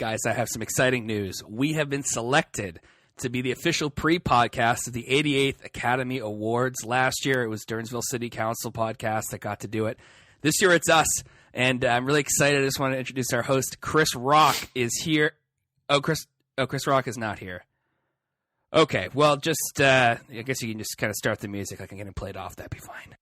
guys, I have some exciting news. We have been selected to be the official pre-podcast of the 88th Academy Awards. Last year, it was Durnsville City Council podcast that got to do it. This year, it's us, and I'm really excited. I just want to introduce our host. Chris Rock is here. Chris Rock is not here. Okay, well, just I guess you can just kind of start the music. I can get it played off. That'd be fine.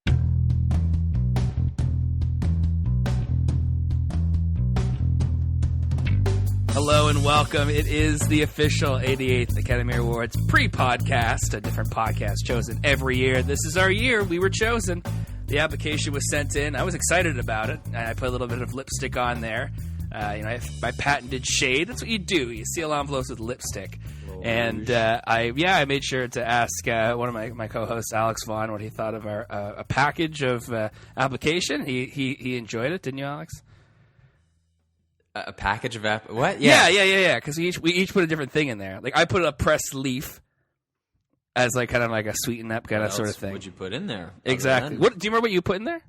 Hello and welcome. It is the official 88th Academy Awards pre-podcast, a different podcast chosen every year. This is our year. We were chosen. The application was sent in. I was excited about it. I put a little bit of lipstick on there. My patented shade. That's what you do. You seal envelopes with lipstick. And I made sure to ask one of my co-hosts, Alex Vaughn, what he thought of our a package of application. He enjoyed it, didn't you, Alex? A package of what? Yeah. Because we each put a different thing in there. Like I put a pressed leaf as like kind of like a sweeten up kind of sort of thing. What'd you put in there? Exactly. What do you remember what you put in there?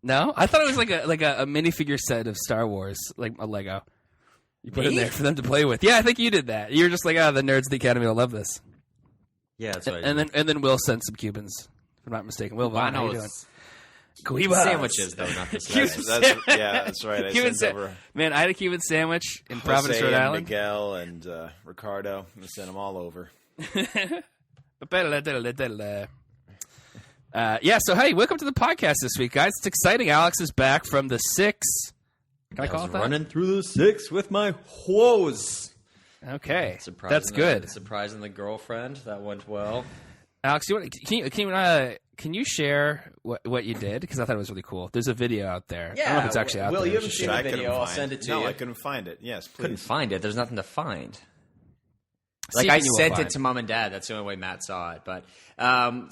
No, I thought it was like a minifigure set of Star Wars, like a Lego. You put in there for them to play with. Yeah, I think you did that. You were just like, the nerds of the Academy will love this. Yeah, that's right. And then Will sent some Cubans, if I'm not mistaken. Will, Vaughn, how you doing? Cuban sandwiches, though, not the that's right. Man, I had a Cuban sandwich in Providence, Rhode Island. Miguel and Ricardo. I sent them all over. So hey, welcome to the podcast this week, guys. It's exciting. Alex is back from the 6. Can I call it that? Running through the 6 with my woes. Okay, that's good. Surprising the girlfriend. That went well. Alex, can you share what you did? Because I thought it was really cool. There's a video out there. Yeah, I don't know if it's actually out there. Will, you haven't seen the video. I'll send it to you. No, I couldn't find it. Yes, please. Couldn't find it. There's nothing to find. Like, I sent it to Mom and Dad. That's the only way Matt saw it. But I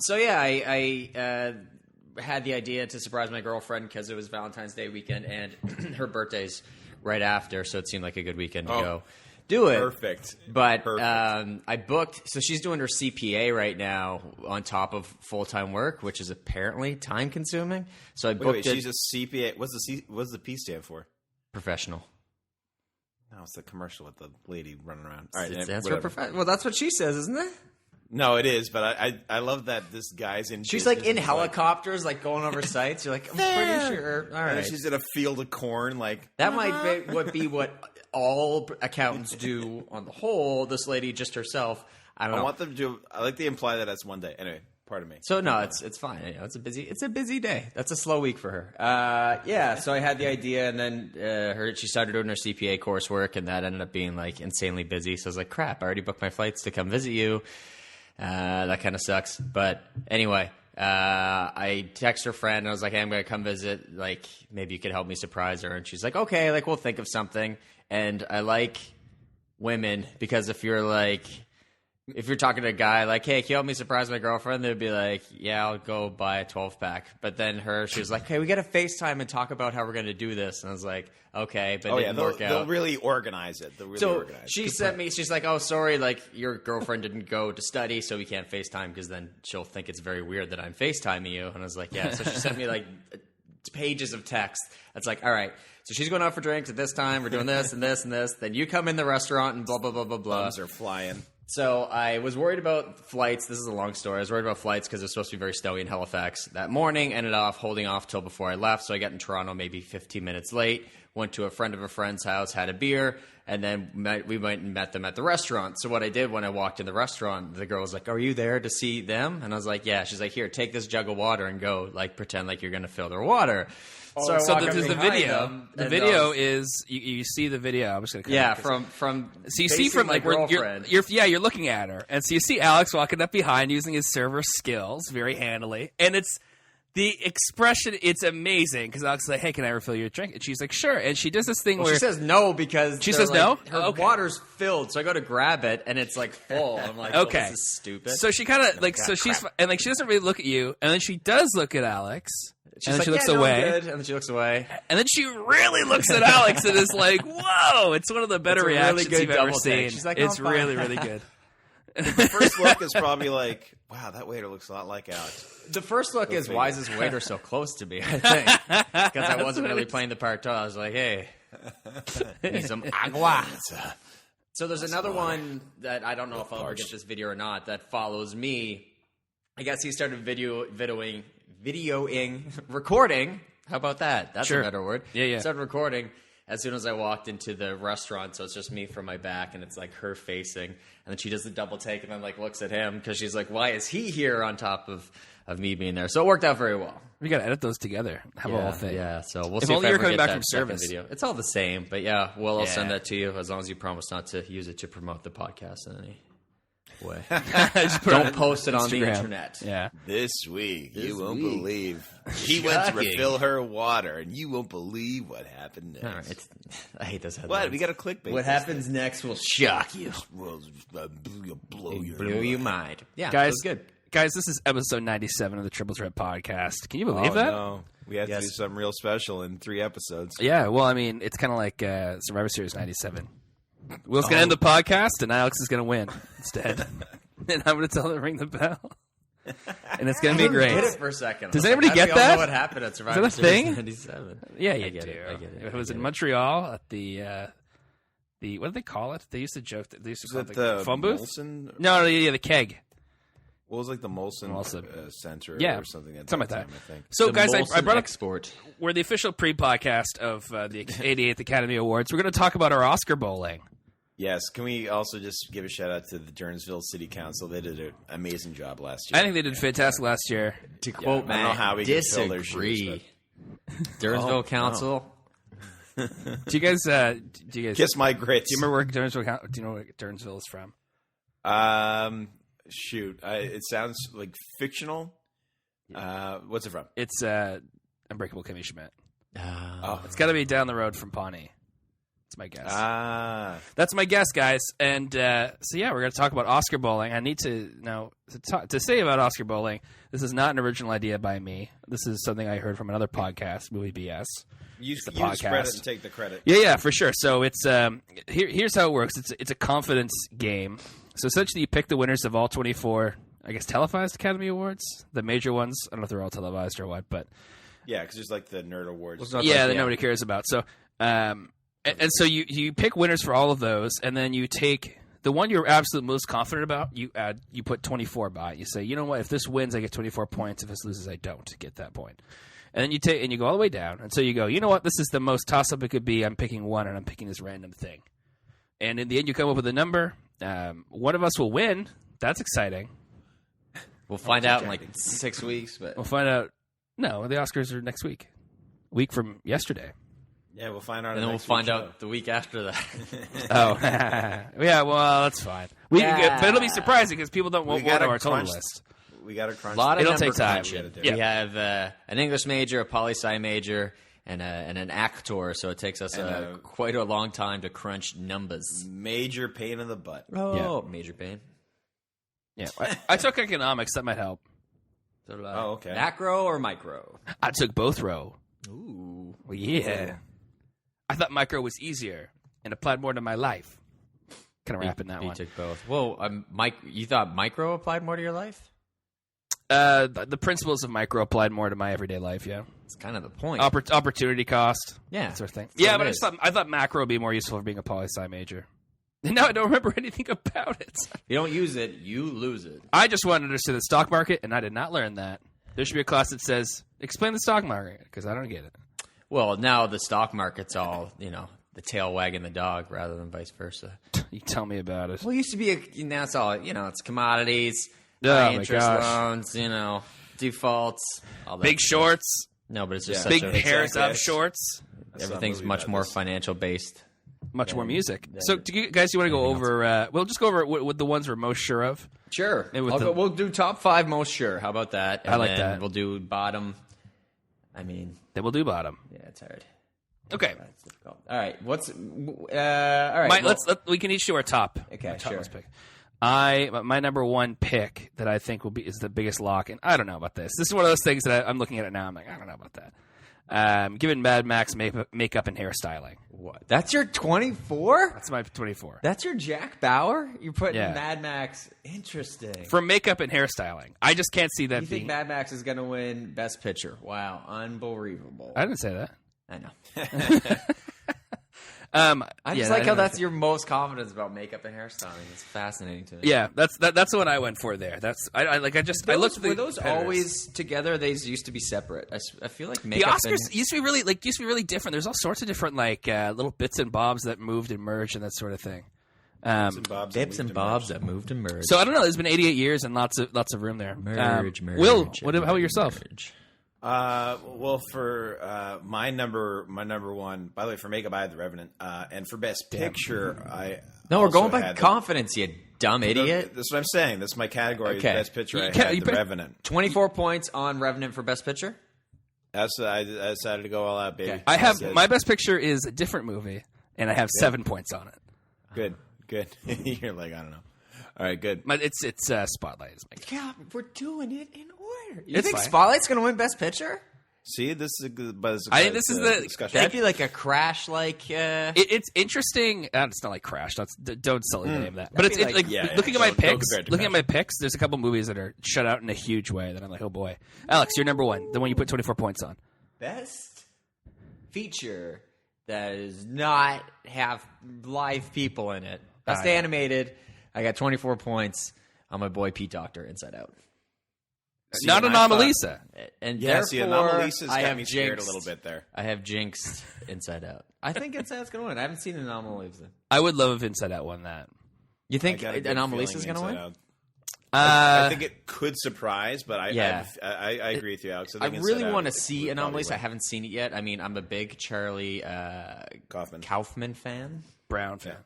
had the idea to surprise my girlfriend because it was Valentine's Day weekend and her birthday's right after, so it seemed like a good weekend to go do it. Perfect. But I booked, so she's doing her CPA right now on top of full-time work, which is apparently time-consuming. So I booked it. She's a CPA. What's the P stand for? Professional. No, it's the commercial with the lady running around. All right, it stands for professional. Well, that's what she says, isn't it? No, it is, but I love that this guy's in. She's like in helicopters, like going over sites. You're like, I'm pretty sure. All right, and she's in a field of corn. Like that might be what all accountants do on the whole. This lady just herself. I don't know. I want them to do. I like to imply that that's one day. Anyway, pardon me. So no, it's fine. You know, it's a busy day. That's a slow week for her. So I had the idea, and then she started doing her CPA coursework, and that ended up being like insanely busy. So I was like, crap, I already booked my flights to come visit you. That kind of sucks. But anyway, I text her friend and I was like, hey, I'm going to come visit. Like, maybe you could help me surprise her. And she's like, okay, like we'll think of something. And I like women because if you're talking to a guy like, hey, can you help me surprise my girlfriend? They'd be like, yeah, I'll go buy a 12-pack. But then she was like, hey, we got to FaceTime and talk about how we're going to do this. And I was like, okay, but it didn't work out. They'll really organize it. She sent me, she's like, oh, sorry, like your girlfriend didn't go to study, so we can't FaceTime because then she'll think it's very weird that I'm FaceTiming you. And I was like, yeah. So she sent me like pages of text. It's like, all right, so she's going out for drinks at this time. We're doing this and this and this. Then you come in the restaurant and blah, blah, blah, blah, blah. Bums are flying. So I was worried about flights. This is a long story. I was worried about flights because it was supposed to be very snowy in Halifax that morning. Ended up holding off till before I left. So I got in Toronto maybe 15 minutes late. Went to a friend of a friend's house, had a beer, and then we went and met them at the restaurant. So what I did when I walked in the restaurant, the girl was like, are you there to see them? And I was like, yeah. She's like, here, take this jug of water and go like pretend like you're going to fill their water. So there's the video. The video is you see the video. I'm just gonna from so you see from like where you're looking at her, and so you see Alex walking up behind using his server skills very handily, and it's the expression. It's amazing because Alex is like, "Hey, can I refill your drink?" And she's like, "Sure." And she does this thing where she says no because she says no. Her water's filled, so I go to grab it and it's like full. I'm like, okay, this is stupid. So she kind of like she's and like she doesn't really look at you, and then she does look at Alex. She's and then like, she looks away. And then she looks away. And then she really looks at Alex and is like, whoa. It's one of the better reactions you've ever seen. She's like, it's really, really good. The first look is probably like, wow, that waiter looks a lot like Alex. The first look is, why is this waiter so close to me, I think. Because I wasn't really playing the part. I was like, hey, Need some agua. So there's another one that I don't know if I'll ever get this video or not that follows me. I guess he started videoing, recording. How about that? That's a better word. Yeah. Started recording as soon as I walked into the restaurant, so it's just me from my back, and it's like her facing, and then she does the double take and then like looks at him because she's like, why is he here on top of me being there? So it worked out very well. We got to edit those together. Have a whole thing. Yeah, so we'll if see only if you're ever coming get back that from second service. video. It's all the same, but yeah, I'll send that to you as long as you promise not to use it to promote the podcast in any way. Don't post it on the internet. Yeah. This week, you won't believe. He went to refill her water, and you won't believe what happened next. All right, I hate those headlines. What? We got to clickbait. What happens next will shock you. Will blow your mind. Yeah, guys, it was good. Guys, this is episode 97 of the Triple Threat Podcast. Can you believe that? No. We have to do something real special in 3 episodes. Yeah, well, I mean, it's kind of like Survivor Series 97. Will's going to end the podcast, and Alex is going to win instead. And I'm going to tell her to ring the bell. And it's going to be great. I get it for a second. Does anybody get that? I don't know what happened at Survivor Is that a Series thing? 97. Yeah, I get it. It was in Montreal at the what do they call it? They used to joke that they used to call it the phone booth. Molson? No, the keg. What was like the Molson Center or something? Something like that. I think. So, guys, I brought up export. We're the official pre-podcast of the 88th Academy Awards. We're going to talk about our Oscar bowling. Yes. Can we also just give a shout out to the Durnsville City Council? They did an amazing job last year. I think they did fantastic last year. To quote Matt, I don't know how we can fill their disagree. shoes. Durnsville Council. Do you guys Kiss my grits. Do you remember where Durnsville? Do you know where Durnsville is from? Shoot, it sounds like fictional. What's it from? It's Unbreakable Kimmy Schmidt. Oh. It's got to be down the road from Pawnee. That's my guess. That's my guess, guys. And so yeah, we're going to talk about Oscar bowling. I need to know to say about Oscar bowling. This is not an original idea by me. This is something I heard from another podcast, Movie BS. You podcast. spread it and take the credit. Yeah, for sure. So it's here's how it works. It's a confidence game. So essentially, you pick the winners of all 24, I guess, televised Academy Awards, the major ones. I don't know if they're all televised or what, but yeah, because there's like the nerd awards. That nobody cares about. So and so you pick winners for all of those, and then you take the one you're absolutely most confident about. You put 24 by it. You say, you know what? If this wins, I get 24 points. If this loses, I don't get that point. And then you go all the way down, and so you go, you know what? This is the most toss up it could be. I'm picking one, and I'm picking this random thing. And in the end, you come up with a number. One of us will win. That's exciting. We'll find out in like 6 weeks. But we'll find out. No, the Oscars are next week. A week from yesterday. Yeah, we'll find out. And then we'll find out the week after that. Oh, yeah. Well, that's fine. But it'll be surprising because people won't know our total list. We got to crunch. It'll take time. We have an English major, a poli-sci major, and an actor, so it takes us quite a long time to crunch numbers. Major pain in the butt. Oh, yeah. Major pain. Yeah, I took economics. That might help. So, okay. Macro or micro? I took both row. Ooh. Well, yeah. Ooh. I thought micro was easier and applied more to my life. Kind of wrapping that one. You took both. Well, you thought micro applied more to your life? The principles of micro applied more to my everyday life, yeah. That's kind of the point. Opportunity cost. Yeah. That sort of thing. Yeah, but I thought macro would be more useful for being a poli-sci major. Now I don't remember anything about it. You don't use it, you lose it. I just wanted to understand the stock market, and I did not learn that. There should be a class that says, explain the stock market, because I don't get it. Well, now the stock market's all, the tail wagging the dog rather than vice versa. You tell me about it. Well, it used to be, now it's all, it's commodities, high interest loans, defaults, all that. Big shorts. No, but it's just big pairs of shorts. Everything's much more financial based. Much more music. So, do you guys want to go over? We'll just go over what the ones we're most sure of. Sure. We'll do top 5 most sure. How about that? I like that. We'll do bottom. Then we'll do bottom. Yeah, it's hard. Okay. That's difficult. All right. All right. We can each do our top. Okay, our top sure. pick. My number one pick that I think is the biggest lock, and I don't know about this. This is one of those things that I'm looking at it now. I'm like, I don't know about that. Given Mad Max makeup and hairstyling. What? That's your 24? That's my 24. That's your Jack Bauer? You're putting Mad Max. Interesting. For makeup and hairstyling. I just can't see that You think Mad Max is going to win Best Picture? Wow. Unbelievable. I didn't say that. I know. I just like how that's your most confidence about makeup and hairstyling. It's fascinating to me. Yeah, that's the one I went for there. That's I looked at the were those competitors. always together? They used to be separate. I feel like The makeup Oscars used to be really different. There's all sorts of different little bits and bobs that moved and merged and that sort of thing. Bits and bobs that moved and merged. So I don't know. There's been 88 years and lots of room there. Merge. Will, how about yourself? Well, for my number one. By the way, for makeup, I had The Revenant, and for Best Picture, we're going by confidence, you dumb idiot. That's what I'm saying. That's my category. Okay. Best Picture. I had The Revenant. 24 points on Revenant for Best Picture. I decided to go all out, baby. Okay. I have my Best Picture is a different movie, and I have 7 points on it. Good. You're like, I don't know. All right, good. But it's Spotlight. Yeah, we're doing it in order. You It's think fine. Spotlight's going to win Best Picture? See, this is a good. But I think this is the discussion. That'd be like a Crash, It's interesting. It's not like Crash. Don't silly name that. But That'd it's be like yeah, looking at don't my picks. compare it to Looking at Crash. my picks, there's a couple movies that are shut out in a huge way that I'm like, oh boy. Alex, you're number one. The one you put 24 points on. Best feature that does not have live people in it. Best animated. I got 24 points on my boy Pete Docter, Inside Out. See, Not and I Anomalisa. And Yeah, see, therefore, Anomalisa's I got have me scared a jinxed- little bit there. I have jinxed Inside Out. I think Inside Out's going to win. I haven't seen Anomalisa. I would love if Inside Out won that. You I think got a good Anomalisa's feeling going to win? Inside Out. I think it could surprise, but I agree with you, Alex. I think really Inside want to Out see would probably Anomalisa. I win. haven't seen it yet. I mean, I'm a big Charlie Kaufman fan. Brown fan.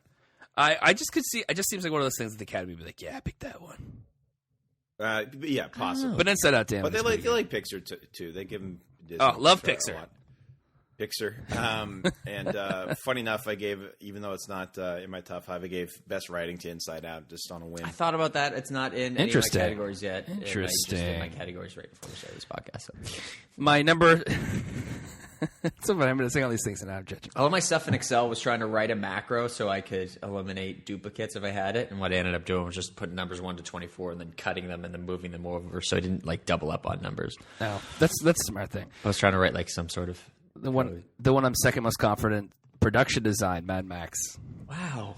I just could see. It just seems like one of those things that the Academy would be like, yeah, pick that one. Yeah, possibly. But Inside Out, damn. But it's they pretty like Pixar too. They give them. Disney Oh, love a Pixar. lot. Pixar. And funny enough, I gave, even though it's not in my top 5, I gave Best Writing to Inside Out just on a whim. I thought about that. It's not in any of my Interesting. categories yet. Interesting. It might just in my categories right before we started this podcast. So. My number. So funny. I'm going to say all these things and I'm judging. All of my stuff in Excel was trying to write a macro so I could eliminate duplicates if I had it. And what I ended up doing was just putting numbers 1 to 24 and then cutting them and then moving them over so I didn't like double up on numbers. No, that's a smart thing. I was trying to write like some sort of The one I'm second most confident. Production design, Mad Max. wow.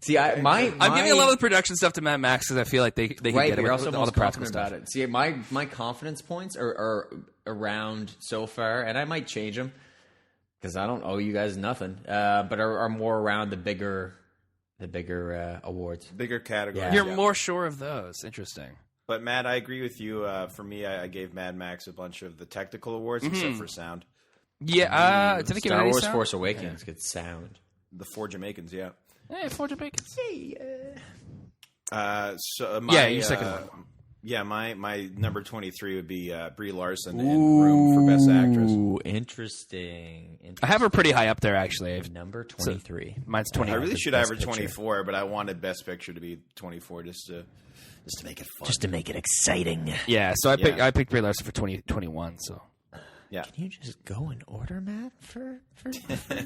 See, I'm giving a lot of the production stuff to Mad Max because I feel like they can right, get but it you're with also all the most practical confident stuff. about it. See, my confidence points are around so far, and I might change them because I don't owe you guys nothing. But are more around the bigger awards. Bigger categories. Yeah. You're more sure of those. Interesting. But Matt, I agree with you. For me, I gave Mad Max a bunch of the technical awards except for sound. Yeah, did it give Star any Wars sound? Force Awakens gets sound. The 4 Jamaicans, yeah. Hey, 4 Jamaicans. So my, Yeah, your second one. Yeah, my number 23 would be Brie Larson in Room for Best Actress. Ooh, interesting. I have her pretty high up there, actually. Number 23. Mine's 20. I really should have her Best Picture. 24, but I wanted Best Picture to be 24 just to make it fun. Just to make it exciting. Yeah, so Yeah. I picked Brie Larson for 2021. So, yeah. Can you just go in order, Matt? For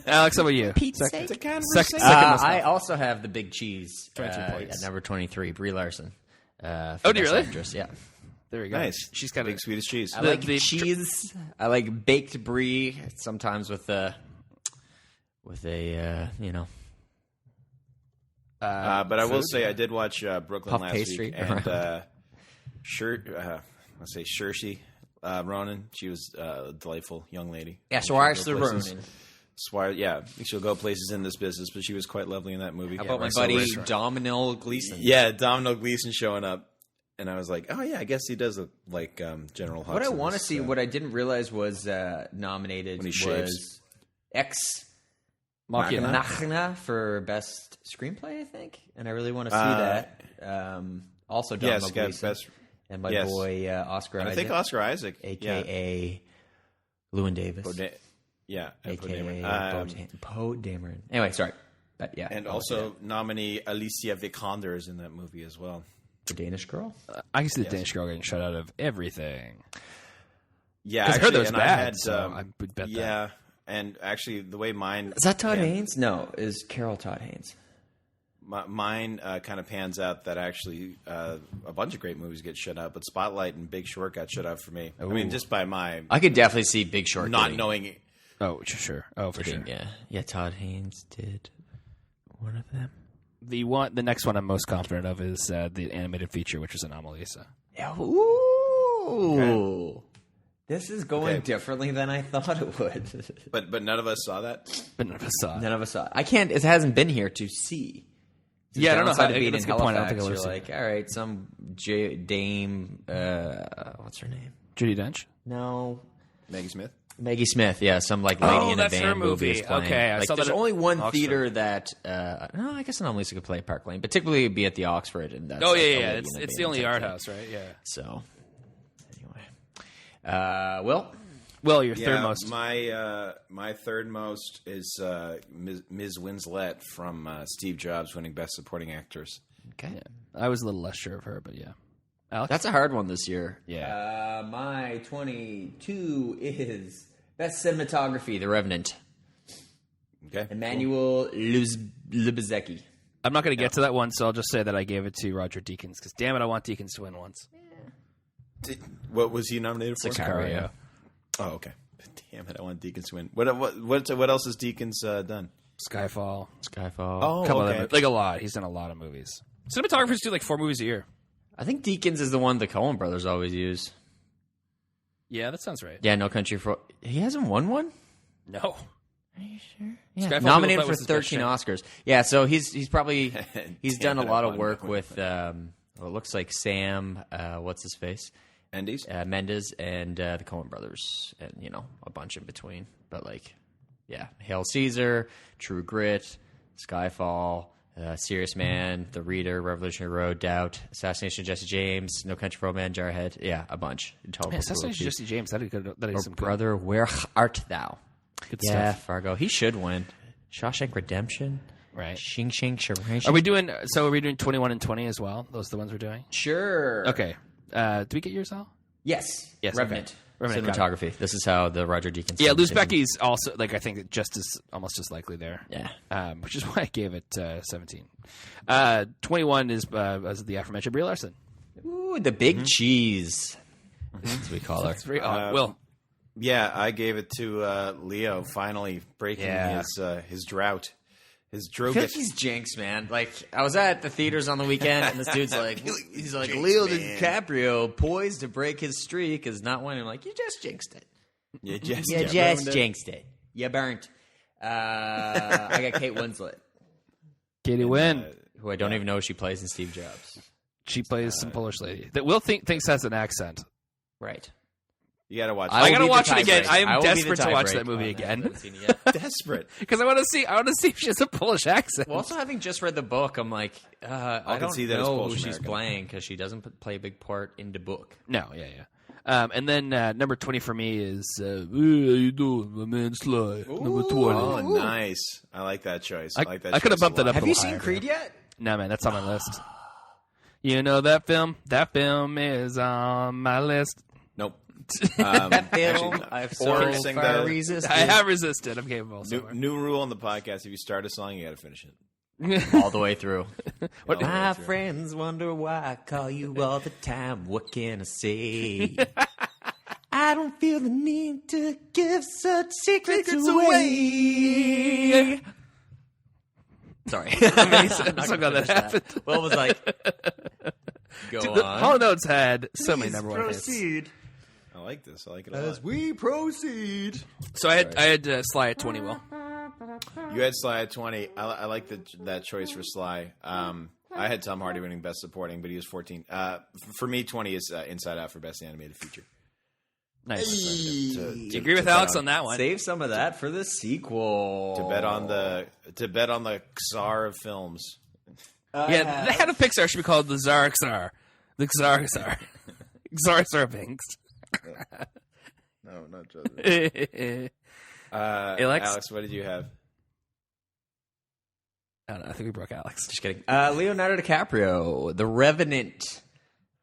Alex, how about you? Pete's sake. It's a conversation. Second most I also have the big cheese. 23 points. At number 23, Brie Larson. For Oh, do you Best really? Actress, yeah. There we go. Nice. She's got Big Swedish cheese. I like the- cheese. I like baked brie. Sometimes with a But I will say I did watch Brooklyn Puff last pastry. week, and Saoirse Ronan. She was a delightful young lady. yeah. She'll Saoirse go places. Ronan. Yeah, she'll go places in this business, but she was quite lovely in that movie. How about my So buddy rich- Domhnall Gleeson? Yeah, Domhnall Gleeson showing up, and I was like, oh yeah, I guess he does look like General Hux. What I in want to this, see, what I didn't realize was nominated When he shaves. was Ex Machina? Machina for best screenplay, I think, and I really want to see that. Also, Domhnall yes, got Gleeson best. and my yes. boy Oscar And I Isaac, think Oscar Isaac, aka Llewyn Davis, and Poe aka Dameron. Poe Dameron. Anyway, sorry, but yeah, And I'll also nominee Alicia Vikander is in that movie as well. the Danish Girl. I can see the Danish girl getting shut out of everything. Yeah, 'Cause I heard that was and bad, so I would bet that. Yeah, and actually, the way mine Is that Todd Haynes? No, is Carol Todd Haynes. mine kind of pans out that actually a bunch of great movies get shut out, but Spotlight and Big Short got shut out for me. I mean, just by my I could definitely see Big Short not getting- knowing Oh, sure. Oh, for sure. Yeah. Todd Haynes did one of them. The next one I'm most confident of is the animated feature, which is Anomalisa. Yeah. Ooh. Okay. This is going differently than I thought it would. But none of us saw that. But none of us saw it. None of us saw it. I can't. It hasn't been here to see. Yeah, I don't know how to be in that's a good point. I don't Halifax. think I'll You're see like, all right, some Dame. What's her name? Judi Dench. No, Maggie Smith. Maggie Smith. Yeah, some like lady in a that's her band movie is playing. Okay, I like, saw there's that at only one Oxford. theater that. No, I guess Anomalisa could play Park Lane, but typically it'd be at the Oxford, and that's. Oh like, yeah. Lady It's in a the Band only type art thing. house, right? Yeah. So, anyway, Well, your third most. My third most is Ms. Winslet from Steve Jobs winning Best Supporting Actress. okay. Yeah. I was a little less sure of her, but yeah. Alex? That's a hard one this year. Yeah. My 22 is Best Cinematography, The Revenant. Okay. Emmanuel Lubezeki. I'm not going to get to that one, so I'll just say that I gave it to Roger Deakins, because damn it, I want Deakins to win once. What was he nominated for? Sicario. Oh, okay. Damn it, I want Deakins to win. What else has Deakins done? Skyfall. Oh, Couple okay. other, like a lot. He's done a lot of movies. Cinematographers do like 4 movies a year. I think Deakins is the one the Coen brothers always use. Yeah, that sounds right. Yeah, No Country for... He hasn't won one? No. Are you sure? Yeah. Skyfall Nominated people for thought was his 13 best Oscars. Yeah, so he's probably... He's done a Damn it, lot I of won work that one. with... it looks like Sam... what's his face? Mendes? Mendes and the Coen brothers, and a bunch in between. But Hail Caesar, True Grit, Skyfall, Serious Man, The Reader, Revolutionary Road, Doubt, Assassination of Jesse James, No Country for Old Men, Jarhead. Yeah, a bunch. In total. Man, Assassination of Jesse James. That is some good. Brother, where art thou? Good Yeah, stuff. Fargo. He should win. Shawshank Redemption. Right. Shing Shing Shirang. Are we doing 21 and 20 as well? Those are the ones we're doing? Sure. Okay. Do we get yours, Al? Yes. Yes, Revenant. okay. Revenant, got Cinematography. This is how the Roger Deakins. Yeah, film is. Luzbecki's also, I think, almost as likely there. Yeah. Which is why I gave it 17. 21 is the aforementioned Brie Larson. Ooh, the big cheese. As we call her. It's very odd. Will. Yeah, I gave it to Leo, finally breaking his drought. His I feel like Drogot. he's jinxed, man. Like, I was at the theaters on the weekend, and this dude's like, Jinxed, Leo man. DiCaprio, poised to break his streak, is not winning. I'm like, you just jinxed it. You just, You ruined just it. jinxed it. You burnt. I got Kate Winslet, Katie Wynn. who I don't even know if she plays in Steve Jobs. She plays some Polish lady that Will thinks has an accent. Right. You got to watch. I will gotta be the watch it again. tiebreaker. I am will be the desperate to watch tiebreaker that movie on again. I haven't seen it yet. Desperate. Because I want to see if she has a Polish accent. Well, also having just read the book, I'm like, I don't see that as know who Polish she's American. playing because she doesn't play a big part in the book. No, yeah. And then number 20 for me is hey, how you doing, my man Sly? Number 20. Oh, nice. I like that choice. I like that. I could have choice a bumped that lot. up. Have a you little seen higher. Creed yet? No, man, that's on my list. You know that film? That film is on my list. Nope. That film, actually, I've or so sing far the- resisted. I have resisted. I'm capable. New rule on the podcast: if you start a song, you got to finish it. all the way through. All the way My through. friends wonder why I call you all the time. What can I say? I don't feel the need to give such secrets away. Sorry. I'm so glad that happened. Will was like, go Dude, on. Hall & Oates had so many number one hits. Proceed. I like this. I like it a lot. we proceed. So I had Sly at 20. Will. You had Sly at 20. I like that choice for Sly. I had Tom Hardy winning Best Supporting, but he was 14. For me, 20 is Inside Out for Best Animated Feature. Nice. To Agree with bet Alex on that one. Save some of that for the sequel. To bet on the czar of films. Yeah, the head of Pixar should be called the Czar Xar. The Xar Xar. Xar Xar No, not Joseph. Alex? Alex, what did you have? I don't know. I think we broke Alex. Just kidding. Leonardo DiCaprio, The Revenant,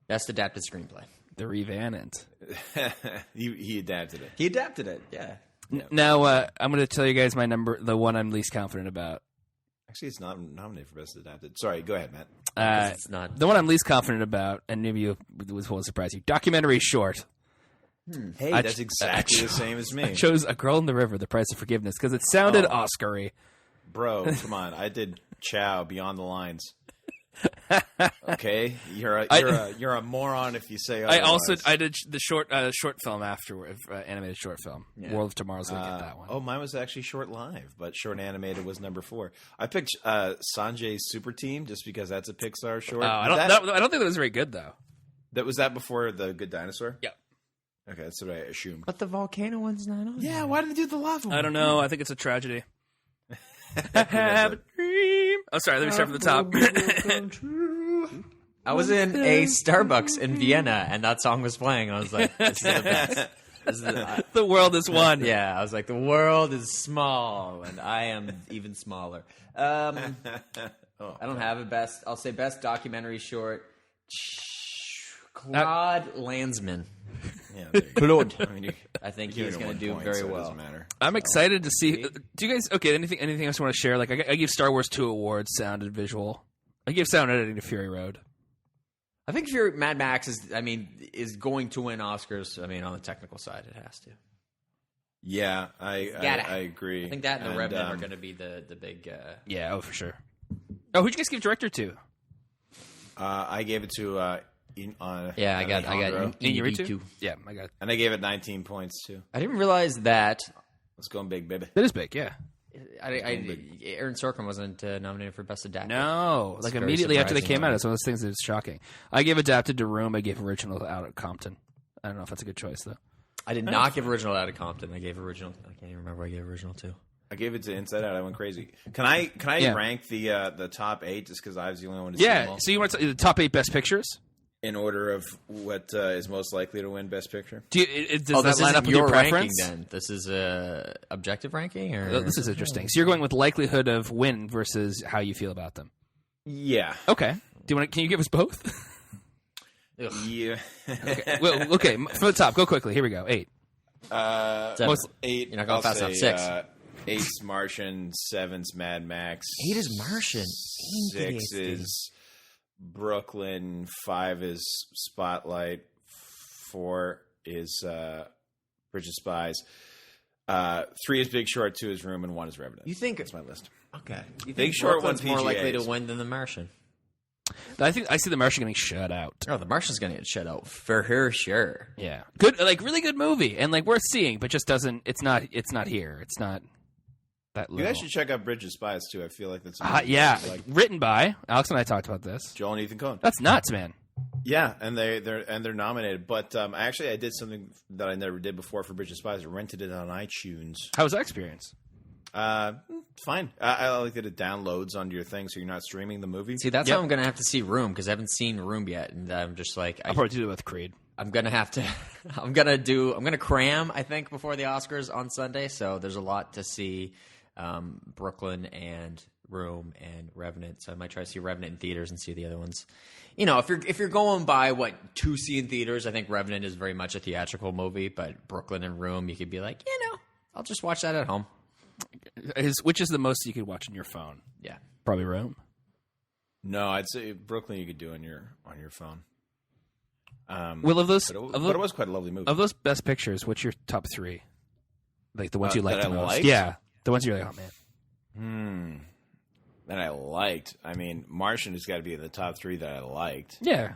Best Adapted Screenplay. The Revenant. He adapted it. He adapted it, yeah. Now, I'm going to tell you guys my number, the one I'm least confident about. Actually, it's not nominated for Best Adapted. Sorry, go ahead, Matt. It's not. The one I'm least confident about, and maybe it won't surprise you, documentary short. Hey, that's exactly the same as me. I chose A Girl in the River, The Price of Forgiveness, because it sounded Oscar-y. Bro, come on. I did Chow, Beyond the Lines. Okay, you're a moron if you say otherwise. I did the short film afterward, animated short film. World of Tomorrow's gonna get that one. Oh, mine was actually short live, but short animated was number 4. I picked Sanjay's Super Team just because that's a Pixar short. I don't think that was very good though. Was that before The Good Dinosaur? Yeah. Okay, that's what I assumed. But the volcano one's not on. Yeah, why didn't they do the lava one? I don't know. I think it's a tragedy. I have a dream. Oh, sorry. Let me start from the top. I was in a Starbucks in Vienna, and that song was playing. I was like, "This is the best." The world is one. Yeah, I was like, "The world is small, and I am even smaller." I don't have a best. I'll say best documentary short. Claude Lanzmann. Yeah, Claude. I think he's going to do very well. Doesn't matter. I'm excited to see. Do you guys? Okay. Anything else you want to share? Like I gave Star Wars 2 awards, sound and visual. I gave sound editing to Fury Road. I think Mad Max is going to win Oscars. I mean, on the technical side, it has to. Yeah, I agree. I think that and The Revenant are going to be the big. Yeah, for sure. Oh, who'd you guys give director to? I gave it to. I got Iñárritu. Yeah, I got it. And I gave it 19 points too. I didn't realize that. Let's go big, baby. That is big, yeah. Aaron Sorkin wasn't nominated for Best Adapted. No, like immediately after they came out, it's one of those things that's shocking. I gave adapted to Room. I gave original out at Compton. I don't know if that's a good choice though. I did not give original out of Compton. I gave original. I can't even remember what I gave original to. I gave it to Inside Out. I went crazy. Can I rank the top 8 just because I was the only one to see them all? So you want the top 8 best pictures? In order of what is most likely to win Best Picture? Does that line up with your preference? Ranking, then this is a objective ranking, or this is interesting. So you're going with likelihood of win versus how you feel about them. Yeah. Okay. Can you give us both? Yeah. Okay. Well, okay. For the top, go quickly. Here we go. 8. 8. You're not going fast enough. 6. 8's Martian. 7's Mad Max. 8 is Martian. 6 is Brooklyn. 5 is Spotlight. 4 is Bridge of Spies. 3 is Big Short. 2 is Room, and 1 is Revenant. You think that's my list? Okay. You think Big Short Brooklyn's more PGAs. likely to win than The Martian? I think I see The Martian getting shut out. Oh, The Martian's going to get shut out for sure. Yeah, good, really good movie, and worth seeing, but just doesn't. It's not here. It's not that level. You guys should check out Bridge of Spies too. I feel like that's written by Alex and I talked about this. Joel and Ethan Coen. That's nuts, man. Yeah, and they're nominated. But I did something that I never did before for Bridge of Spies. I rented it on iTunes. How was that experience? Fine. I like that it downloads onto your thing, so you're not streaming the movie. See, that's how I'm going to have to see Room, because I haven't seen Room yet, and I'm just like, I'll probably do it with Creed. I'm going to have to. I'm going to cram, I think, before the Oscars on Sunday. So there's a lot to see. Brooklyn and Room and Revenant. So I might try to see Revenant in theaters and see the other ones. You know, if you're going by what to see in theaters, I think Revenant is very much a theatrical movie. But Brooklyn and Room, you could be like, I'll just watch that at home. Which is the most you could watch on your phone? Yeah, probably Room. No, I'd say Brooklyn you could do on your phone. Well, of those, but it was quite a lovely movie. Of those best pictures, what's your top 3? Like the ones you liked the most? Liked? Yeah, the ones you're like, oh man. That I liked. I mean, Martian has got to be in the top 3 that I liked. Yeah,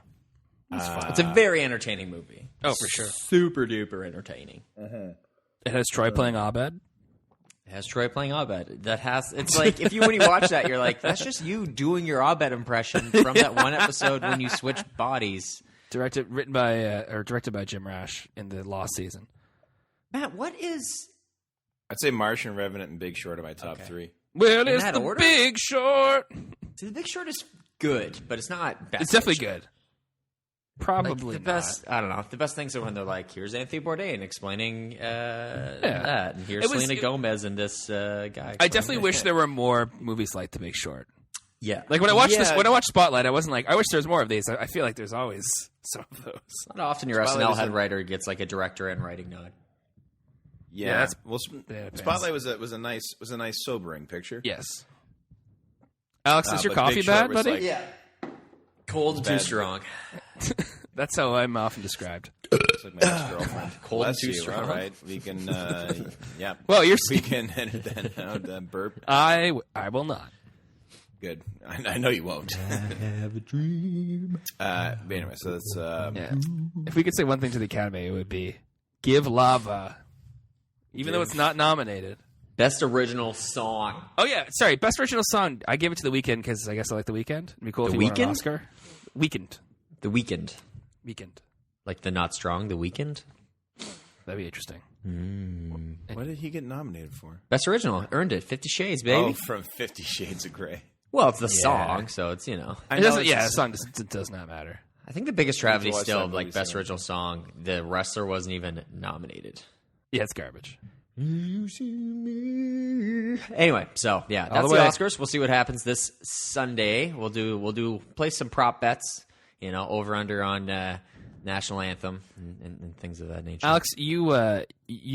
it's a very entertaining movie. Oh, for sure, super duper entertaining. It has Troy playing Abed. It has Troy playing Abed. It's like when you watch that, you're like, that's just you doing your Abed impression from that one episode when you switch bodies. Directed by Jim Rash in the Lost season. Matt, what is? I'd say Martian, Revenant, and Big Short are my top 3. Well, it's the order? Big Short. See, the Big Short is good, but it's not best. It's definitely picture. Good. Probably the best. I don't know. The best things are when they're like, "Here's Anthony Bourdain explaining that, and here's Selena Gomez and this guy." I definitely wish there were more movies like The Big Short. Yeah, like when I watched when I watched Spotlight, I wasn't like, I wish there was more of these. I feel like there's always some of those. Not often your SNL head writer gets like a director and writing nod. Yeah, Spotlight was a nice sobering picture. Yes. Alex, is your coffee bad, buddy? Yeah. Cold and too strong. That's how I'm often described. Looks like my ex-girlfriend. Cold and Bless too you. strong. All right, we can. Yeah. Well, we can edit that out. That burp. I will not. Good. I know you won't. I have a dream. But anyway, so that's. Yeah. If we could say one thing to the Academy, it would be give Lava, even though it's not nominated. Best original song. Oh yeah, sorry. Best original song. I gave it to The Weeknd because I guess I like The Weeknd. It'd be cool if he won an Oscar. Weeknd. The Weeknd. Weeknd. Like the Not Strong, The Weeknd? That'd be interesting. What did he get nominated for? Best original. Earned it. 50 Shades, baby. Oh, from 50 Shades of Grey. Well, it's the song, so it's, It doesn't, the song does not matter. I think the biggest travesty watch still, that like movie Best soon. Original Song, the wrestler wasn't even nominated. Yeah, it's garbage. Anyway, so yeah, that's the the way. Oscars. We'll see what happens this Sunday. We'll play some prop bets, over under on national anthem and things of that nature. Alex, you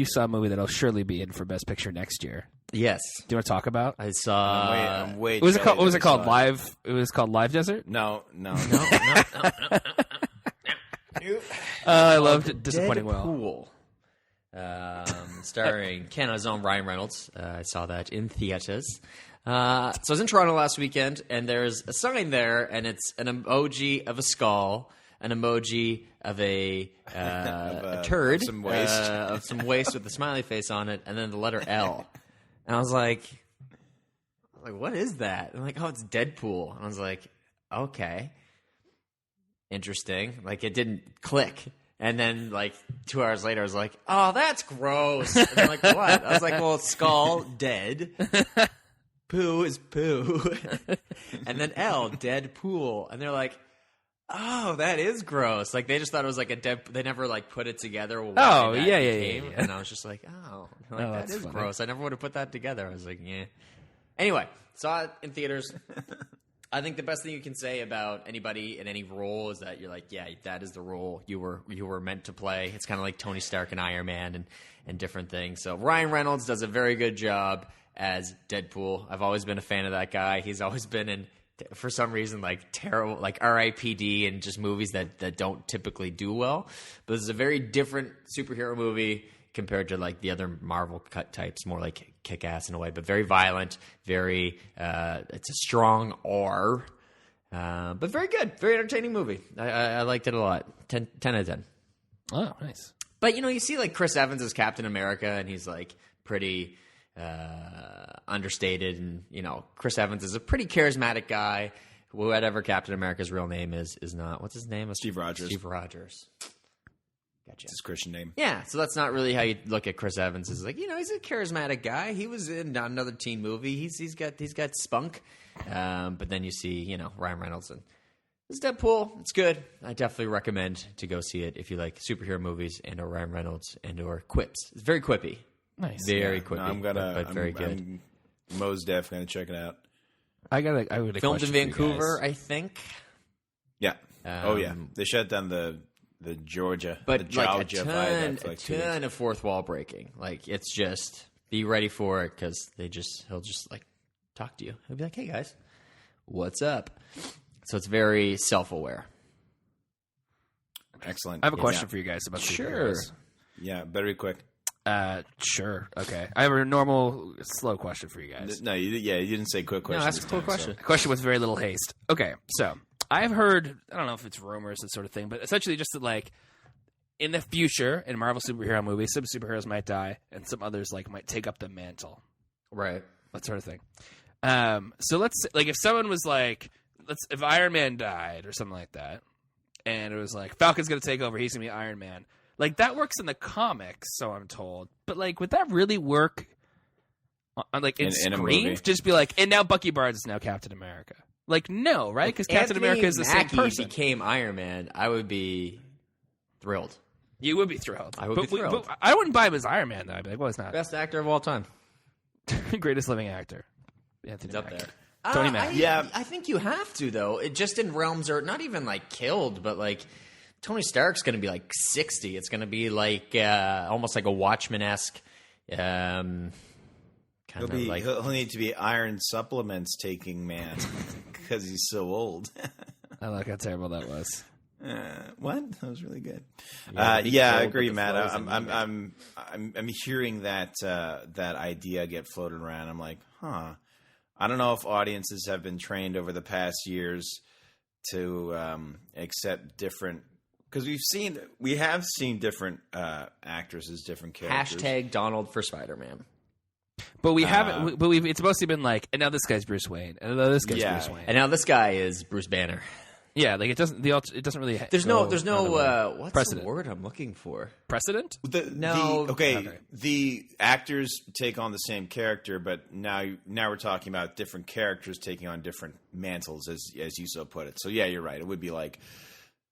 saw a movie that'll surely be in for Best Picture next year. Yes, Do you want to talk about? I saw. I'm way What was it called? What was it jealous called? I saw Live. It was called Live Desert. No. I loved Disappointing Will. Deadpool. Starring Canada's own Ryan Reynolds. I saw that in theaters. So I was in Toronto last weekend, and there's a sign there, and it's an emoji of a skull, an emoji of a turd, of some waste. With a smiley face on it, and then the letter L. And I was like, what is that? And I'm like, oh, it's Deadpool. And I was like, okay, interesting. Like, it didn't click. And then, 2 hours later, I was like, oh, that's gross. And I'm like, what? I was like, well, skull, dead. Poo is poo. And then L, dead pool. And they're like, oh, that is gross. They just thought it was like a dead... They never, put it together. Oh, yeah. And I was just like, oh. That is funny. gross. I never would have put that together. I was like, yeah. Anyway, saw it in theaters. I think the best thing you can say about anybody in any role is that you're like, yeah, that is the role you were meant to play. It's kind of like Tony Stark and Iron Man and different things. So Ryan Reynolds does a very good job as Deadpool. I've always been a fan of that guy. He's always been in, for some reason, terrible, R.I.P.D. and just movies that don't typically do well. But this is a very different superhero movie compared to the other Marvel cut types, more like Kick-Ass in a way, but very violent, very it's a strong R, but very good, very entertaining movie. I liked it a lot. 10 out of 10. Oh, nice. But you see Chris Evans as Captain America, and he's pretty understated, and Chris Evans is a pretty charismatic guy. Whatever Captain America's real name is not. What's his name? Steve Rogers. Steve Rogers. Gotcha. It's his Christian name. Yeah, so that's not really how you look at Chris Evans. Is he's a charismatic guy. He was in another teen movie. He's got spunk. But then you see Ryan Reynolds, and this Deadpool. It's good. I definitely recommend to go see it if you like superhero movies and/or Ryan Reynolds and/or quips. It's very quippy. Nice. Very quippy. No, but very good. I'm Mos Def gonna check it out. I would Filmed in Vancouver, I think. Yeah. Oh yeah. They shut down the Georgia, But the Georgia a viaduct for 2 weeks. ton of fourth wall breaking. It's just be ready for it because he'll just talk to you. He'll be like, "Hey guys, what's up?" So it's very self-aware. Excellent. I have a question for you guys about Sure. superheroes. Yeah, better be quick. Sure. Okay. I have a normal, slow question for you guys. No, you didn't say quick question. No, that's this a cool time, question. A question with very little haste. Okay, so I've heard, I don't know if it's rumors, that sort of thing, but essentially just that, in the future, in Marvel superhero movies, some superheroes might die, and some others, might take up the mantle. Right. That sort of thing. So let's, if someone was if Iron Man died or something like that, and it was Falcon's going to take over, he's going to be Iron Man. That works in the comics, so I'm told. But, would that really work in in a Scream? movie? Just be and now Bucky Barnes is now Captain America. No, right? Because Captain America is the same person. Became Iron Man, I would be thrilled. You would be thrilled. I would be thrilled. But I wouldn't buy him as Iron Man, though. I'd be like, well, it's not. Best actor of all time. Greatest living actor. Anthony It's up Mackie. there. Tony Mackie. Yeah. I think you have to, though. It just in realms are not even killed, but Tony Stark's going to be 60. It's going to be almost like a Watchmen-esque kind of He'll need to be iron supplements taking man because he's so old. I like how terrible that was. What? That was really good. Yeah, I agree, Matt. I'm hearing that that idea get floated around. I'm like, I don't know if audiences have been trained over the past years to accept different, because we have seen different actors as different characters. Hashtag Donald for Spider-Man. But we haven't. But it's mostly been like, and now this guy's Bruce Wayne, and now this guy's Bruce Wayne, and now this guy is Bruce Banner. Yeah, like it doesn't really. There's no what's precedent. the word I'm looking for? Precedent? The actors take on the same character, but now we're talking about different characters taking on different mantles, as you so put it. So yeah, you're right. It would be like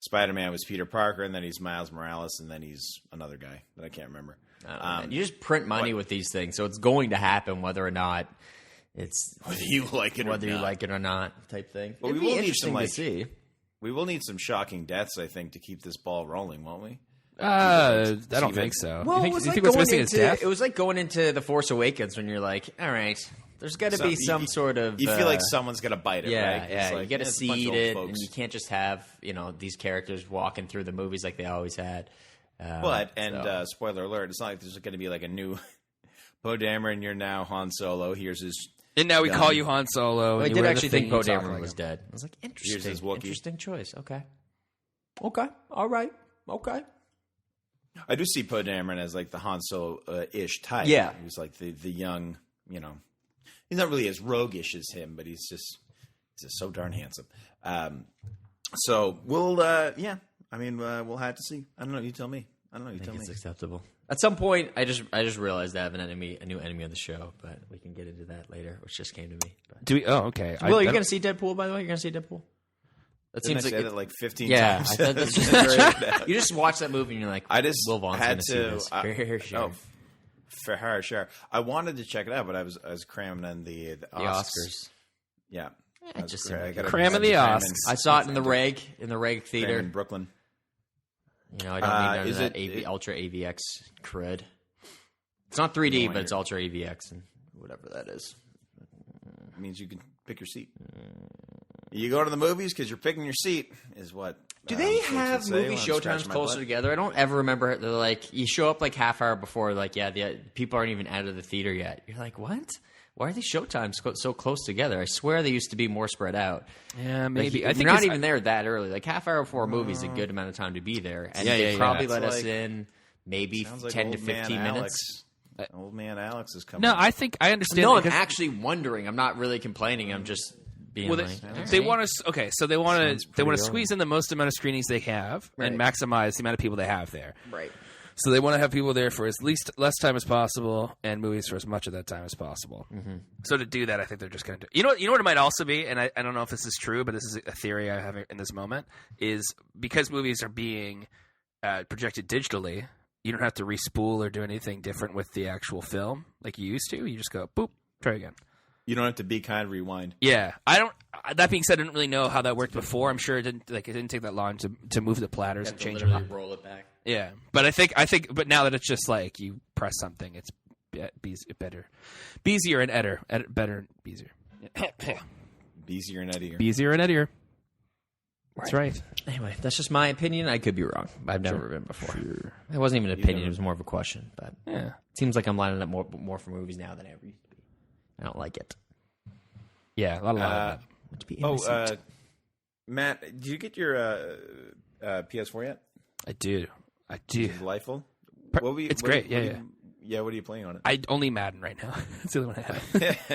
Spider-Man was Peter Parker, and then he's Miles Morales, and then he's another guy that I can't remember. You just print money with these things, so it's going to happen whether or not it's whether you like it or not type thing. Well, It'd we be will need some interesting to see. We will need some shocking deaths, I think, to keep this ball rolling, won't we? I don't think so. Well, you think what's missing is death? It was like going into The Force Awakens when you're like, all right, there's got to be some sort of... You feel like someone's going to bite it, right? Yeah, like, you got to seed it, and you can't just have these characters walking through the movies like they always had. Spoiler alert, it's not like there's going to be like a new Poe Dameron, you're now Han Solo, here's his... And now we call you Han Solo. Well, I did actually think Poe Dameron was dead. I was like, interesting choice. Okay. All right. Okay. I do see Poe Dameron as like the Han Solo-ish type. Yeah. He's like the young, he's not really as roguish as him, but he's just so darn handsome. So we'll, we'll have to see. I don't know. You tell me. I think it's acceptable. At some point, I just realized I have a new enemy on the show, but we can get into that later, which just came to me. But. Do we? Oh, okay. Will, you're going to see Deadpool, by the way? You're going to see Deadpool? That seems like it like 15 times. Yeah, I thought that's just you just watch that movie and you're like, I just Will Vaughn's going to see this. For sure. I wanted to check it out, but I was cramming on the Oscars. Yeah. Cramming the Oscars. I saw it in the Reg Theater in Brooklyn. I don't need none of that Ultra AVX crud. It's not 3D, but it's Ultra AVX and whatever that is. It means you can pick your seat. You go to the movies because you're picking your seat is what. Do they have movie showtimes closer together? I don't ever remember. They're like, you show up like half hour before, like, the people aren't even out of the theater yet. You're like, what? Why are these showtimes so close together? I swear they used to be more spread out. Yeah, maybe. I think you're not even there that early. Like half hour before a movie is a good amount of time to be there. And they probably let us in maybe 10 to 15 minutes. Old man Alex is coming. No, I think I understand. No, I'm actually wondering. I'm not really complaining. I'm just being they want to. Okay, so they want to squeeze in the most amount of screenings they have and maximize the amount of people they have there. Right. So they want to have people there for less time as possible and movies for as much of that time as possible. Mm-hmm. So to do that, I think they're just going to do. You know what it might also be, and I don't know if this is true, but this is a theory I have in this moment, is because movies are being projected digitally, you don't have to re-spool or do anything different with the actual film like you used to. You just go, boop, try again. You don't have to be kind, rewind. Yeah, I don't. That being said, I didn't really know how that worked before. I'm sure it didn't take that long to move the platters and change them. Roll it back. Yeah, but I think, but now that it's just like you press something, it's better, beezier and better and beezier. Beezier and eddier. Beezier and eddier. That's right. Anyway, that's just my opinion. I could be wrong. I've never been before. Sure. It wasn't even an opinion. It was more of a question. But yeah, it seems like I'm lining up more for movies now than I ever used to be. I don't like it. Yeah, a lot of that. Matt, did you get your PS4 yet? I do. Is it delightful? It's great. Yeah, what are you playing on it? I only Madden right now. That's the only one I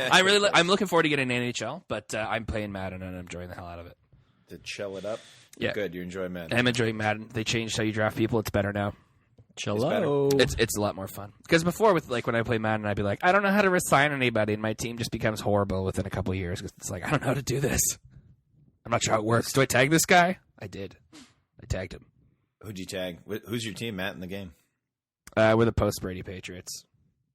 have. I'm looking forward to getting an NHL, but I'm playing Madden and I'm enjoying the hell out of it. To chill it up? Yeah. Good. You're enjoying Madden. I'm enjoying Madden. They changed how you draft people. It's better now. Cello. It's a lot more fun. Because before, with when I play Madden, I'd be like, I don't know how to resign anybody, and my team just becomes horrible within a couple of years. Because it's like, I don't know how to do this. I'm not sure how it works. Do I tag this guy? I did. I tagged him. Who'd you tag? Who's your team, Matt, in the game? We're the post-Brady Patriots.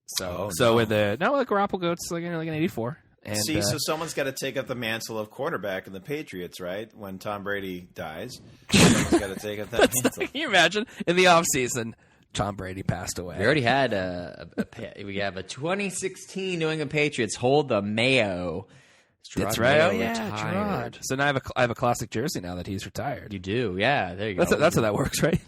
So with the Garoppolo goes like an 84. And, so someone's got to take up the mantle of quarterback in the Patriots, right? When Tom Brady dies, someone's got to take up that mantle. Can you imagine? In the offseason, Tom Brady passed away. We already had we have a 2016 New England Patriots hold the Mayo That's right. Oh, Mayo yeah, retired. Gerard. So now I have a classic jersey now that he's retired. You do, yeah. There you go. That's how that works, right?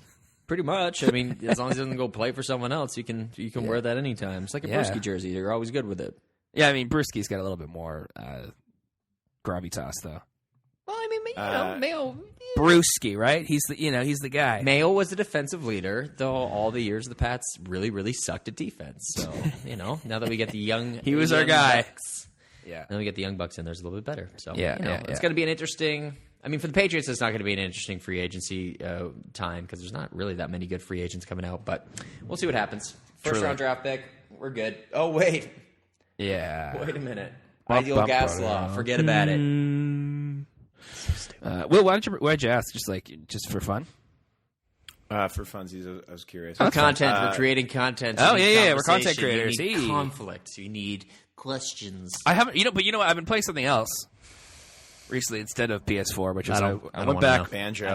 Pretty much. I mean, as long as he doesn't go play for someone else, you can wear that anytime. It's like a Brewski jersey. You're always good with it. Yeah, I mean, Brewski's got a little bit more gravitas, though. Well, I mean, Mayo. Brewski, right? He's the guy. Mayo was the defensive leader, though all the years the Pats really, really sucked at defense. So, now that we get the young... He was our guy. Bucks, Yeah. now we get the young Bucks in there, it's a little bit better. So, Yeah. it's going to be an interesting... I mean, for the Patriots, it's not going to be an interesting free agency time because there's not really that many good free agents coming out, but we'll see what happens. First-round draft pick, we're good. Oh, wait. Yeah. Wait a minute. Ideal gas law. Forget about it. Will, why'd you ask? Just for fun? For funsies, I was curious. Content. We're creating content. Oh, You need yeah, we're content conversation, creators. You need Hey. conflict. You need questions. I haven't, but I've been playing something else recently instead of PS4, which is I went wanna back. know. Banjo.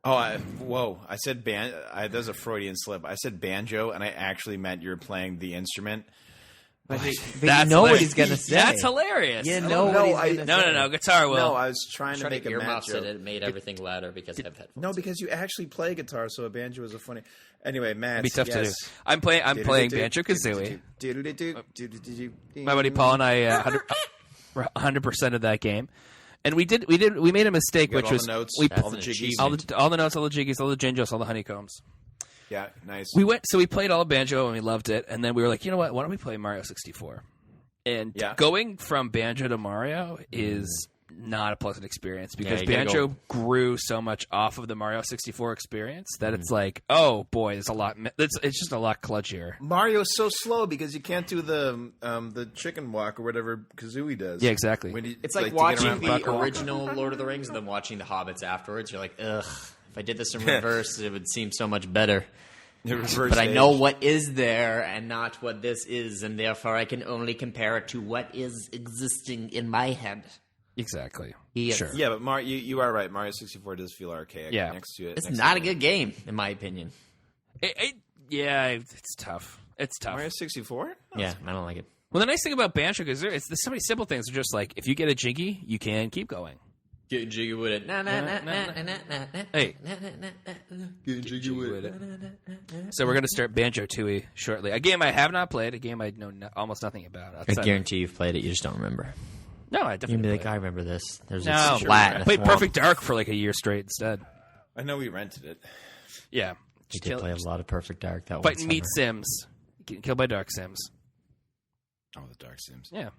I said that was a Freudian slip. I said banjo, and I actually meant you're playing the instrument. But you That's know what hilarious. he's going to say. That's hilarious. You know what he's going to say. No, guitar will. No, I was trying to Trying make to a get Matt earmuffs joke. and it made everything louder because I have headphones. No, because you actually play guitar, so a banjo is a funny. Anyway, Matt, It'd be tough to do. I'm playing Banjo Kazooie. My buddy Paul and I 100% of that game, and we made a mistake, which all was the notes, we all the jiggies. all the notes, all the jiggies, all the jinjos, all the honeycombs. Yeah, nice. We played all of Banjo and we loved it, and then we were like, you know what? Why don't we play Mario 64? And going from Banjo to Mario is not a pleasant experience because Banjo grew so much off of the Mario 64 experience that it's like, oh boy, there's a lot. It's just a lot cludgier. Mario's so slow because you can't do the chicken walk or whatever Kazooie does. Yeah, exactly. It's like watching the original Lord of the Rings and then watching the Hobbits afterwards. You're like, ugh, if I did this in reverse, it would seem so much better. But I know what is there and not what this is, and therefore I can only compare it to what is existing in my head. Exactly. Yes. Sure. Yeah, but Mario, you are right. Mario 64 does feel archaic. Yeah. Next to it, It's not a good game, in my opinion. It's tough. It's tough. Mario 64? Yeah, I don't like it. Well, the nice thing about Banjo is there's so many simple things. They're just like, if you get a jiggy, you can keep going. Getting jiggy with it. Hey. Getting jiggy with it. So we're going to start Banjo Tooie shortly. A game I have not played, a game I know almost nothing about. I guarantee you've played it, you just don't remember. No, I You'd definitely be like, played. I remember this. There's No, a splat. I played Perfect Dark for like a year straight instead. I know we rented it. Yeah. You did play a lot of Perfect Dark that one Fighting summer. Meat Sims. Getting killed by Dark Sims. Oh, the Dark Sims. Yeah.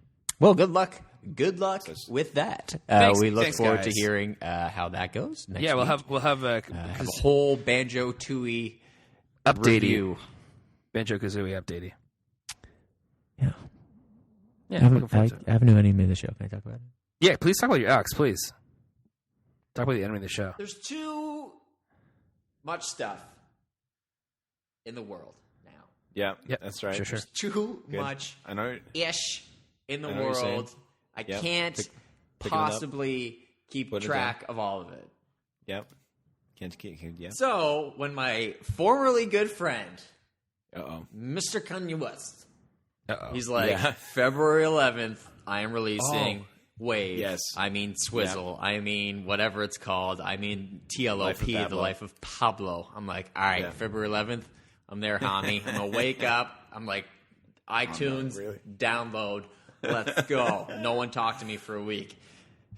Well, good luck. Good luck with that. Thanks- we look thanks, forward to guys. hearing how that goes next Yeah, week. we'll have a Have a whole Banjo Tooie update review. Banjo Kazooie update. Yeah. Yeah, I looking forward to it. haven't any enemy of the show. Can I talk about it? Yeah, please talk about your ex, please. Talk about the enemy of the show. There's too much stuff in the world now. Yeah, Yep. that's right. Sure. There's too Good. much I know. ish in the I know what you're saying. world. I Yep. can't Picking it up. possibly keep Put it track of all of it. Yep. Can't. Yeah. So, when my formerly good friend, Uh-oh. Mr. Kanye West, Uh-oh. he's like, Yeah. February 11th, I am releasing Wave. Yes. I mean Swizzle. I mean whatever it's called. I mean Life of TLOP, The Pablo. Life of Pablo. I'm like, all right, Yeah. February 11th, I'm there, homie. I'm going to wake up. I'm like, iTunes, really. download, let's go. No one talked to me for a week.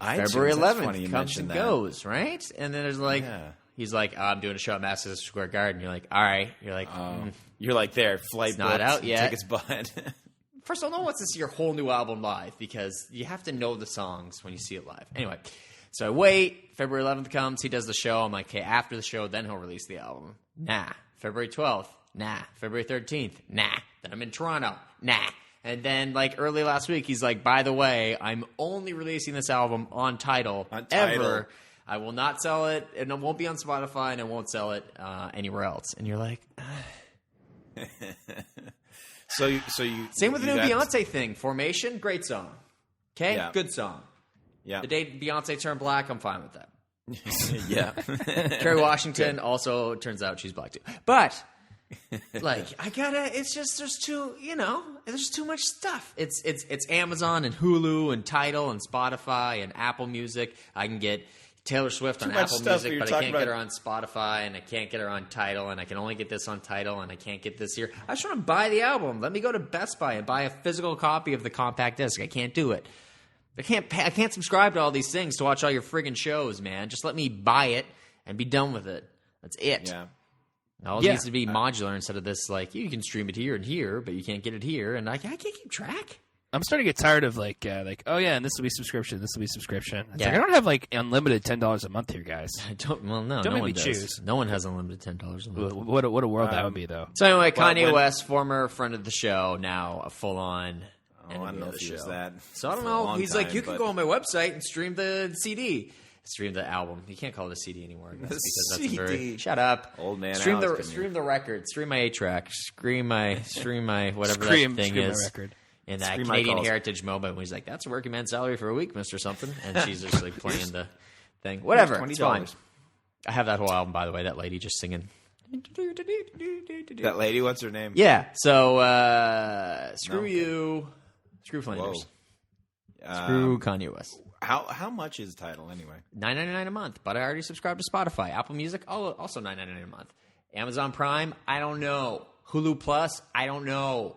iTunes, February that's 11th funny you comes and mentioned that. goes, right? And then there's like, Yeah. he's like, I'm doing a show at Madison Square Garden. You're like, all right. You're like, You're like there. Flight not booked, out yet. Tickets bought. First of all, no one wants to see your whole new album live because you have to know the songs when you see it live. Anyway, so I wait. February 11th comes. He does the show. I'm like, okay, after the show, then he'll release the album. Nah. February 12th. Nah. February 13th. Nah. Then I'm in Toronto. Nah. And then, like, early last week, he's like, by the way, I'm only releasing this album on Tidal. On Tidal. Ever. I will not sell it, and it won't be on Spotify, and I won't sell it anywhere else. And you're like... So you. Same with the you new got- Beyonce thing. Formation, great song. Okay? Yeah. Good song. Yeah. The day Beyonce turned black, I'm fine with that. Yeah. Kerry Washington also turns out she's black too. But Like, I gotta. It's just there's too much stuff. It's Amazon and Hulu and Tidal and Spotify and Apple Music. I can get Taylor Swift on Apple Music, but I can't get her on Spotify, and I can't get her on Tidal, and I can only get this on Tidal, and I can't get this here. I just want to buy the album. Let me go to Best Buy and buy a physical copy of the compact disc. I can't do it. I can't subscribe to all these things to watch all your friggin' shows, man. Just let me buy it and be done with it. That's it. Yeah. All it needs to be modular instead of this, like, you can stream it here and here, but you can't get it here, and I can't keep track. I'm starting to get tired of oh yeah, and this will be subscription. This will be subscription. It's like, I don't have unlimited $10 a month here, guys. Don't make one me does. choose. No one has unlimited $10 a month. What a world that would be, though. So anyway, Kanye West, former friend of the show, now a full-on. I don't know if he was that. So I don't know. He's like, you can go on my website and stream the CD. Stream the album. You can't call it a CD anymore. I guess, because that's CD. very. Shut up, old man. Stream the record. Stream my 8-track. Stream my whatever that thing is. My record. In that Canadian Heritage moment, when he's like, "That's a working man's salary for a week, Mr. Something," and she's just like playing the thing. Whatever, it's fine. I have that whole album, by the way. That lady just singing. That lady, what's her name? Yeah. So screw you, screw Flanders, screw Kanye West. How much is Tidal anyway? $9.99 a month, but I already subscribe to Spotify. Apple Music, also $9.99 a month. Amazon Prime, I don't know. Hulu Plus, I don't know.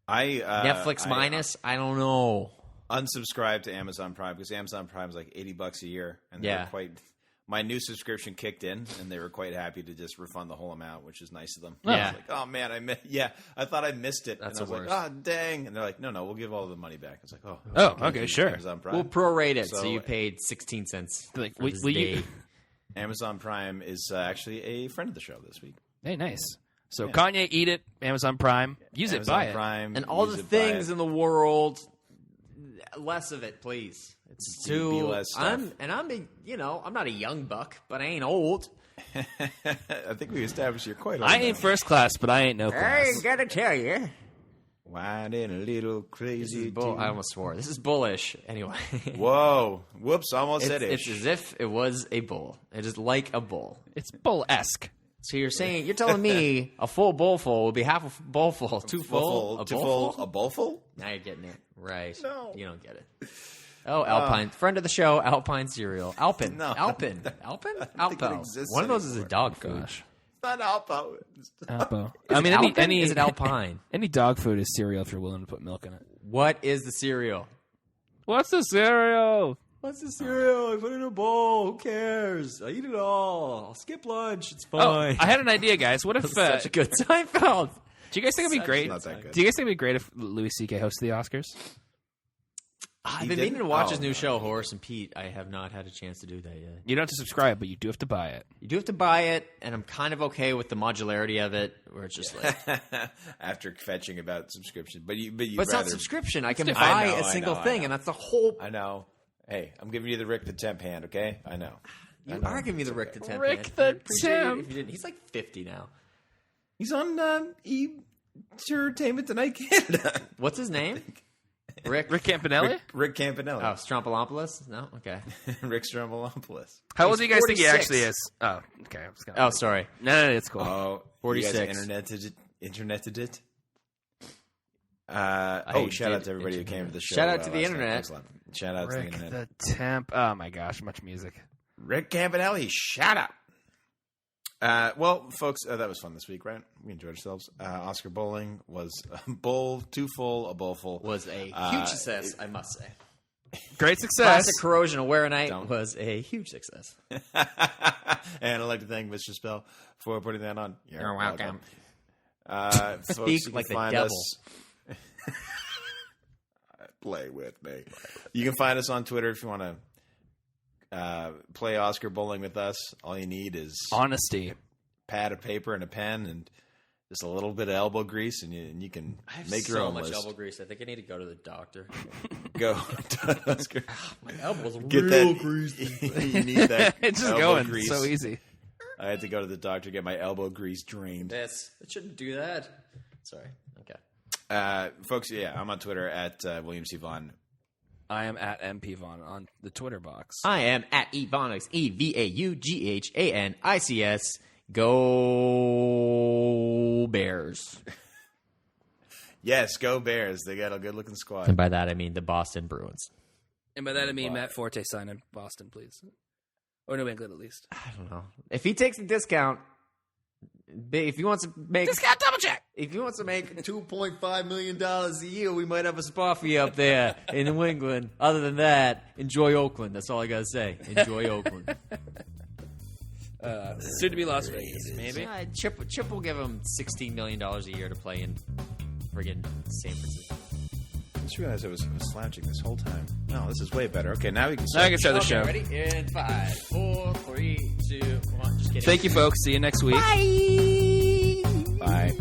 Netflix minus, I don't know. Unsubscribe to Amazon Prime because Amazon Prime is like $80 a year, and they're quite. My new subscription kicked in, and they were quite happy to just refund the whole amount, which is nice of them. Yeah. I was like, oh man, I thought I missed it. That's and I was the like, oh dang, and they're like, no, we'll give all the money back. I was like, okay, sure. Amazon Prime. We'll prorate it, so you paid 16 cents. Like, for this day. Amazon Prime is actually a friend of the show this week. Hey, nice. So Kanye, eat it. Amazon Prime, use it, buy Prime, and all the things in the world. Less of it, please. It's too. Be less stuff. I'm not a young buck, but I ain't old. I think we established you're quite old. I ain't first class, but I ain't no class. I ain't gotta tell you. Wide and a little crazy. I almost swore. This is bullish. Anyway. Whoa! Whoops! Almost said It's as if it was a bull. It is like a bull. It's bull-esque. So you're telling me a full bowlful would be half a bowlful, too full, a bowlful? Now you're getting it right. No, you don't get it. Oh, Alpine, friend of the show, Alpine cereal, Alpin, no. Alpin, Alpo. One of those is a dog food. It's not Alpo. Alpo. Is it Alpine? Any dog food is cereal if you're willing to put milk in it. What is the cereal? What's the cereal? What's the cereal? I put it in a bowl. Who cares? I eat it all. I'll skip lunch. It's fine. Oh, I had an idea, guys. What if such a good Seinfeld? Do you guys think it'd be great? Not that good. Do you guys think it'd be great if Louis C.K. hosted the Oscars? I've been meaning to watch his new show, Horace and Pete. I have not had a chance to do that yet. You don't have to subscribe, but you do have to buy it. You do have to buy it, and I'm kind of okay with the modularity of it, where it's just like after fetching about subscription, but it's not subscription. I can buy a single thing, and that's the whole. I know. Hey, I'm giving you the Rick the Temp hand, okay? I know. You are giving me the Rick the Temp. Rick the Temp. He's like 50 now. He's on Entertainment Tonight Canada. What's his name? Rick Campanelli? Rick Campanelli. Oh, Strompolopoulos? No? Okay. Rick Strompolopoulos. How old do you guys 46. think he actually is? Oh, okay. Oh, sorry. No, it's cool. Oh, 46. Interneted it? Shout out to everybody who came to the show. Shout out to the internet. Excellent. Shout out Rick to the internet. the Temp. Oh, my gosh. Much music. Rick Campanelli, shout out. Well, folks, that was fun this week, right? We enjoyed ourselves. Oscar bowling was a bowl too full, a bowlful. Was a huge success, I must say. Great success. Classic Corrosion Aware Night was a huge success. And I'd like to thank Mr. Spell for putting that on. You're welcome. Folks, Speak like the devil. Play with me. You can find us on Twitter if you want to play Oscar bowling with us. All you need is honesty, pad of paper and a pen, and just a little bit of elbow grease, and you can make your own list. I have so much elbow grease. I think I need to go to the doctor. Go to Oscar. My elbow's Get real that greasy. You need that. It's just elbow going grease. so easy. I had to go to the doctor to get my elbow grease drained. It shouldn't do that. Sorry. Okay. Folks, I'm on Twitter at William C. Vaughn. I am at MP Vaughn on the Twitter box. I am at Evonics, EVAUGHANICS. Go Bears. Yes, go Bears. They got a good-looking squad. And by that, I mean the Boston Bruins. And by that I mean Matt Forte sign in Boston, please. Or New England, at least. I don't know. If he takes a discount, if he wants to make Discount double check. If he wants to make $2.5 million a year, we might have a spot for you up there in New England. Other than that, enjoy Oakland. That's all I got to say. Enjoy Oakland. Soon to be Las Vegas, maybe. Chip will give him $16 million a year to play in friggin' San Francisco. I just realized I was slouching this whole time. No, this is way better. Okay, now we can Now I start. can start the show. Ready? In 5, 4, 3, 2, 1. Just kidding. Thank you, folks. See you next week. Bye. Bye.